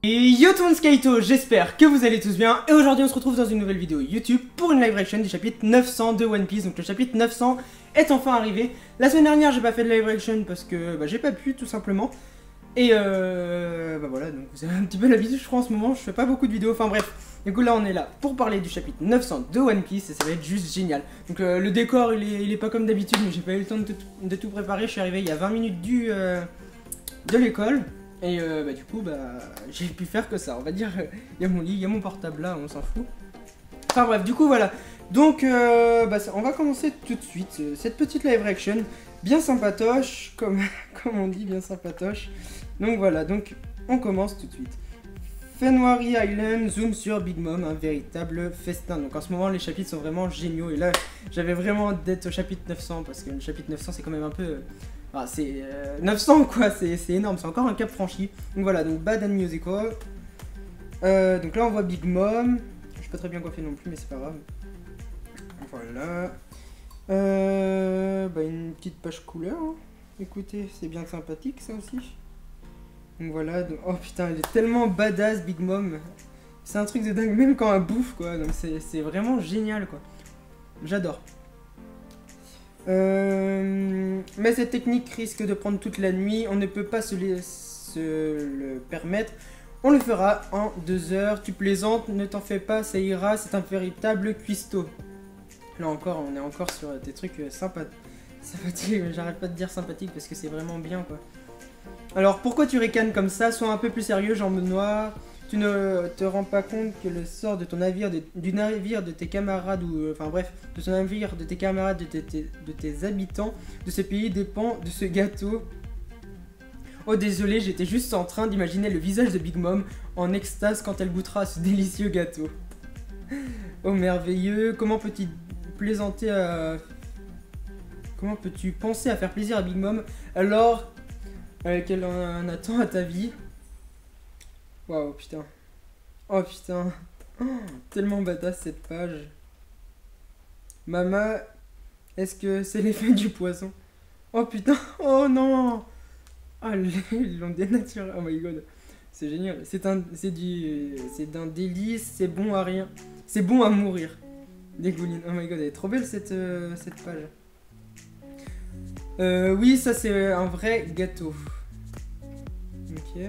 Et yo tout le monde, Skyto, j'espère que vous allez tous bien. Et aujourd'hui on se retrouve dans une nouvelle vidéo YouTube pour une live reaction du chapitre 900 de One Piece. Donc le chapitre 900 est enfin arrivé. La semaine dernière j'ai pas fait de live reaction parce que j'ai pas pu tout simplement. Et voilà, donc vous avez un petit peu l'habitude je crois en ce moment, je fais pas beaucoup de vidéos, enfin bref. Du coup là on est là pour parler du chapitre 900 de One Piece et ça va être juste génial. Donc le décor il est pas comme d'habitude mais j'ai pas eu le temps de tout préparer. Je suis arrivé il y a 20 minutes de l'école. Et du coup j'ai pu faire que ça, on va dire, il y a mon lit, il y a mon portable là, on s'en fout. Enfin bref, du coup voilà, donc on va commencer tout de suite, cette petite live reaction, bien sympatoche, comme on dit, bien sympatoche. Donc voilà, donc on commence tout de suite. Fenwari Island, zoom sur Big Mom, un véritable festin. Donc en ce moment les chapitres sont vraiment géniaux et là j'avais vraiment d'être au chapitre 900 parce que le chapitre 900 c'est quand même un peu... Ah, c'est 900 quoi, c'est énorme, c'est encore un cap franchi. Donc voilà, donc Bad and Musical. Donc là on voit Big Mom. Je suis pas très bien coiffé non plus mais c'est pas grave. Voilà. Une petite page couleur. Hein. Écoutez, c'est bien sympathique ça aussi. Donc voilà, donc, oh putain elle est tellement badass Big Mom. C'est un truc de dingue, même quand elle bouffe quoi. Donc c'est vraiment génial quoi. J'adore. Mais cette technique risque de prendre toute la nuit, on ne peut pas se le permettre. On le fera en 2 heures. Tu plaisantes, ne t'en fais pas, ça ira, c'est un véritable cuistot. Là encore, on est encore sur des trucs sympathiques, mais j'arrête pas de dire sympathique parce que c'est vraiment bien quoi. Alors pourquoi tu ricanes comme ça? Sois un peu plus sérieux, Jambe Noire. Tu ne te rends pas compte que le sort de ton navire, du navire de tes camarades, ou enfin bref, de ton navire, de tes camarades, de tes habitants, de ce pays dépend de ce gâteau. Oh désolé, j'étais juste en train d'imaginer le visage de Big Mom en extase quand elle goûtera ce délicieux gâteau. Oh merveilleux, comment peux-tu plaisanter à... Comment peux-tu penser à faire plaisir à Big Mom alors qu'elle en attend à ta vie? Waouh, putain. Oh putain. Oh, tellement badass cette page. Mama, est-ce que c'est l'effet du poison? Oh putain. Oh non. Ah, ils l'ont dénaturé. Oh my god. C'est génial. C'est d'un délice. C'est bon à rien. C'est bon à mourir. Dégouline. Oh my god, elle est trop belle cette page. Oui, ça c'est un vrai gâteau. Ok.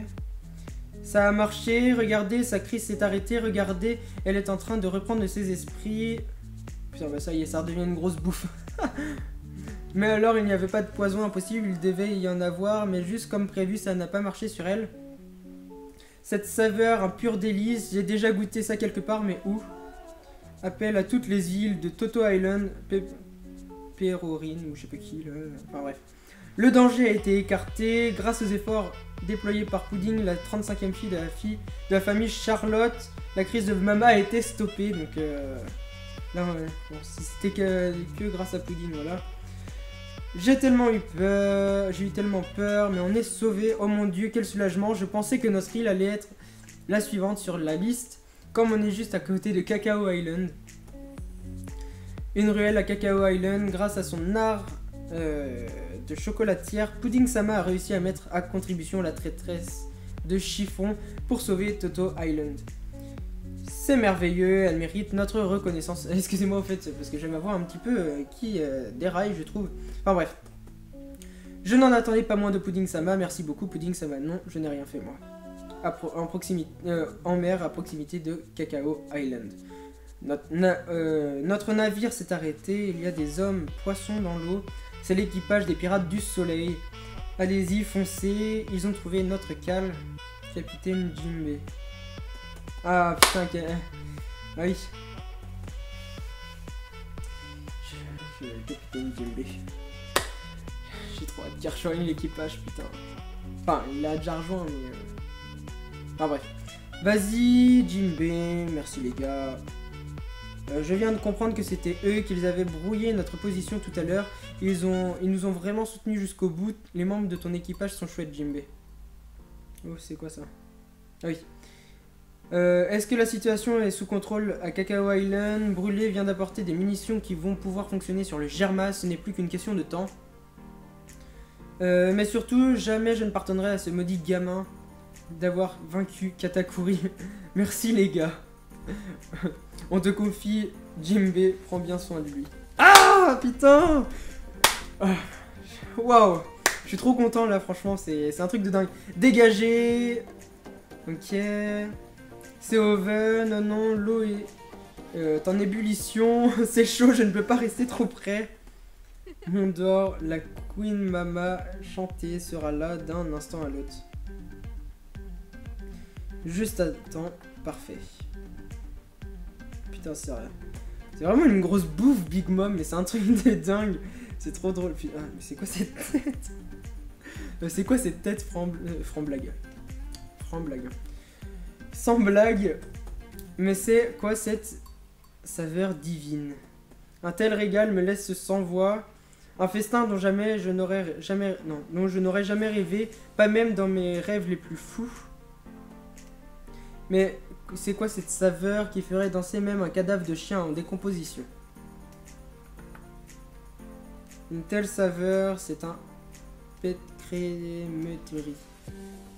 Ça a marché, regardez, sa crise s'est arrêtée, regardez, elle est en train de reprendre ses esprits. Putain, ça y est, ça redevient une grosse bouffe. Mais alors, il n'y avait pas de poison impossible, il devait y en avoir, mais juste comme prévu, ça n'a pas marché sur elle. Cette saveur, un pur délice, j'ai déjà goûté ça quelque part, mais où? Appel à toutes les îles de Toto Island, Perorine, ou je sais pas qui, là. Enfin bref. Le danger a été écarté grâce aux efforts déployés par Pudding, la 35e fille de la famille Charlotte. La crise de Mama a été stoppée, donc là, bon, si c'était que grâce à Pudding, voilà. J'ai eu tellement peur, mais on est sauvés. Oh mon dieu, quel soulagement. Je pensais que notre île allait être la suivante sur la liste, comme on est juste à côté de Cacao Island. Une ruelle à Cacao Island, grâce à son art de chocolatière, Pudding Sama a réussi à mettre à contribution la traîtresse de chiffon pour sauver Toto Island. C'est merveilleux, elle mérite notre reconnaissance. Excusez-moi en fait, parce que j'aime avoir un petit peu qui déraille, je trouve. Enfin bref. Je n'en attendais pas moins de Pudding Sama, merci beaucoup Pudding Sama. Non, je n'ai rien fait moi. En mer, à proximité de Cacao Island. Notre navire s'est arrêté, il y a des hommes poissons dans l'eau. C'est l'équipage des pirates du soleil. Allez-y, foncez. Ils ont trouvé notre cale. Capitaine Jinbei. Ah putain, ah oui. Capitaine Jinbei. J'ai trop hâte d'y rejoindre l'équipage, putain. Enfin, il a déjà rejoint, mais... Enfin bref. Vas-y, Jinbei. Merci les gars. Je viens de comprendre que c'était eux, qu'ils avaient brouillé notre position tout à l'heure. Ils nous ont vraiment soutenus jusqu'au bout. Les membres de ton équipage sont chouettes, Jinbei. Oh, c'est quoi ça? Ah oui. Est-ce que la situation est sous contrôle à Cacao Island? Brûlé vient d'apporter des munitions qui vont pouvoir fonctionner sur le Germa. Ce n'est plus qu'une question de temps. Mais surtout, jamais je ne pardonnerai à ce maudit gamin. d'avoir vaincu Katakuri. Merci les gars. On te confie, Jimbe, prends bien soin de lui. Ah putain. Waouh. Je suis trop content là, franchement, c'est un truc de dingue. Dégagé. Ok. C'est oven, non, non, l'eau est en ébullition. C'est chaud, je ne peux pas rester trop près. Mondor, la Queen Mama chantée sera là d'un instant à l'autre. Juste à temps, parfait. Putain, c'est rien. C'est vraiment une grosse bouffe, Big Mom, mais c'est un truc de dingue. C'est trop drôle. Putain, mais c'est quoi cette tête? C'est quoi cette tête Framblague. Sans blague, mais c'est quoi cette saveur divine? Un tel régal me laisse sans voix. Un festin dont je n'aurais jamais rêvé, pas même dans mes rêves les plus fous. Mais c'est quoi cette saveur qui ferait danser même un cadavre de chien en décomposition? Une telle saveur, c'est un pétréméterie.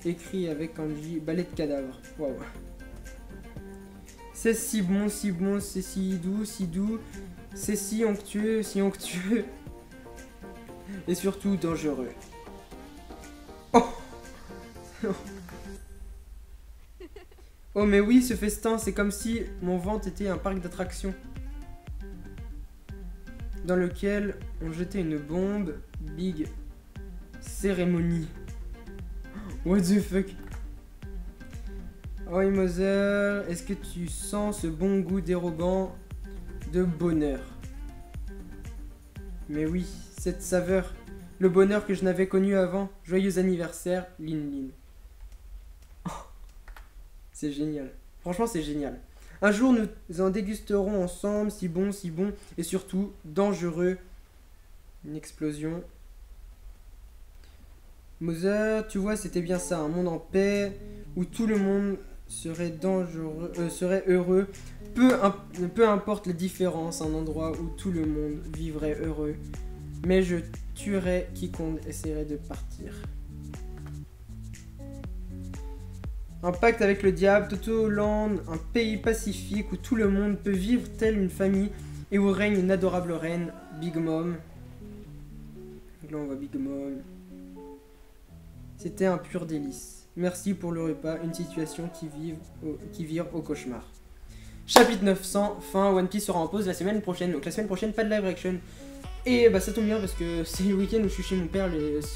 Écrit avec kanji, balai de cadavre. Waouh. C'est si bon, c'est si doux, c'est si onctueux, et surtout dangereux. Oh. Oh mais oui, ce festin, c'est comme si mon ventre était un parc d'attractions dans lequel on jetait une bombe. Big cérémonie. What the fuck? Oh Mother, est-ce que tu sens ce bon goût dérobant de bonheur? Mais oui, cette saveur, le bonheur que je n'avais connu avant. Joyeux anniversaire, Lin Lin. Oh, c'est génial. Franchement, c'est génial. Un jour, nous en dégusterons ensemble, si bon, et surtout, dangereux. Une explosion. Mother, tu vois, c'était bien ça, un monde en paix, où tout le monde serait serait heureux. Peu importe les différences, un endroit où tout le monde vivrait heureux. Mais je tuerais quiconque essaierait de partir. Un pacte avec le diable, Toto-Land, un pays pacifique où tout le monde peut vivre telle une famille et où règne une adorable reine, Big Mom. Donc là on voit Big Mom. C'était un pur délice. Merci pour le repas, une situation qui vire au cauchemar. Chapitre 900, fin, One Piece sera en pause la semaine prochaine. Donc la semaine prochaine, pas de live action. Et bah ça tombe bien parce que c'est le week-end où je suis chez mon père.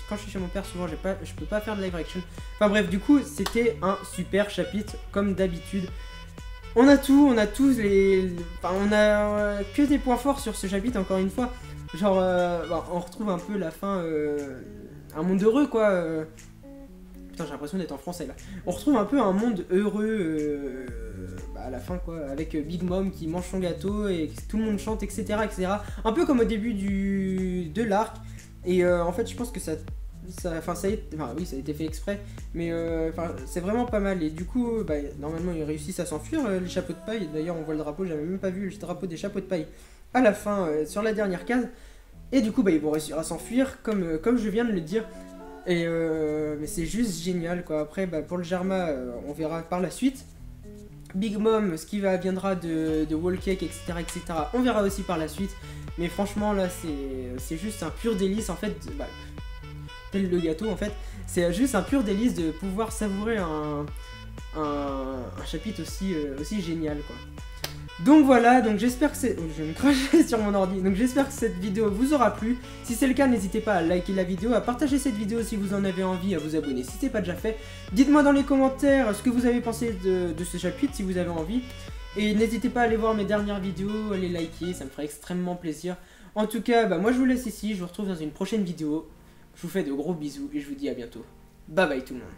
Quand je suis chez mon père, souvent je peux pas faire de live action. Enfin bref, du coup, c'était un super chapitre, comme d'habitude. On a tout, on a tous les... Enfin, on a que des points forts sur ce chapitre, encore une fois. Genre, on retrouve un peu la fin... un monde heureux, quoi. Putain, j'ai l'impression d'être en français, là. On retrouve un peu un monde heureux... à la fin, quoi, avec Big Mom qui mange son gâteau et tout le monde chante, etc., etc. Un peu comme au début de l'arc. Et en fait, je pense que ça a été fait exprès, mais c'est vraiment pas mal. Et du coup, normalement, ils réussissent à s'enfuir, les chapeaux de paille. D'ailleurs, on voit le drapeau, j'avais même pas vu le drapeau des chapeaux de paille à la fin, sur la dernière case. Et du coup, ils vont réussir à s'enfuir, comme je viens de le dire. Et mais c'est juste génial, quoi. Après, pour le Germa, on verra par la suite. Big Mom, ce qui viendra de Wall Cake, etc., etc. On verra aussi par la suite. Mais franchement, là, c'est juste un pur délice, en fait. Tel le gâteau, en fait. C'est juste un pur délice de pouvoir savourer un chapitre aussi génial, quoi. Donc voilà, donc j'espère que c'est... Je vais me cracher sur mon ordi. Donc j'espère que cette vidéo vous aura plu. Si c'est le cas, n'hésitez pas à liker la vidéo, à partager cette vidéo si vous en avez envie, à vous abonner si ce n'est pas déjà fait. Dites-moi dans les commentaires ce que vous avez pensé de ce chapitre, si vous avez envie. Et n'hésitez pas à aller voir mes dernières vidéos, à les liker, ça me ferait extrêmement plaisir. En tout cas, moi je vous laisse ici, je vous retrouve dans une prochaine vidéo. Je vous fais de gros bisous et je vous dis à bientôt. Bye bye tout le monde.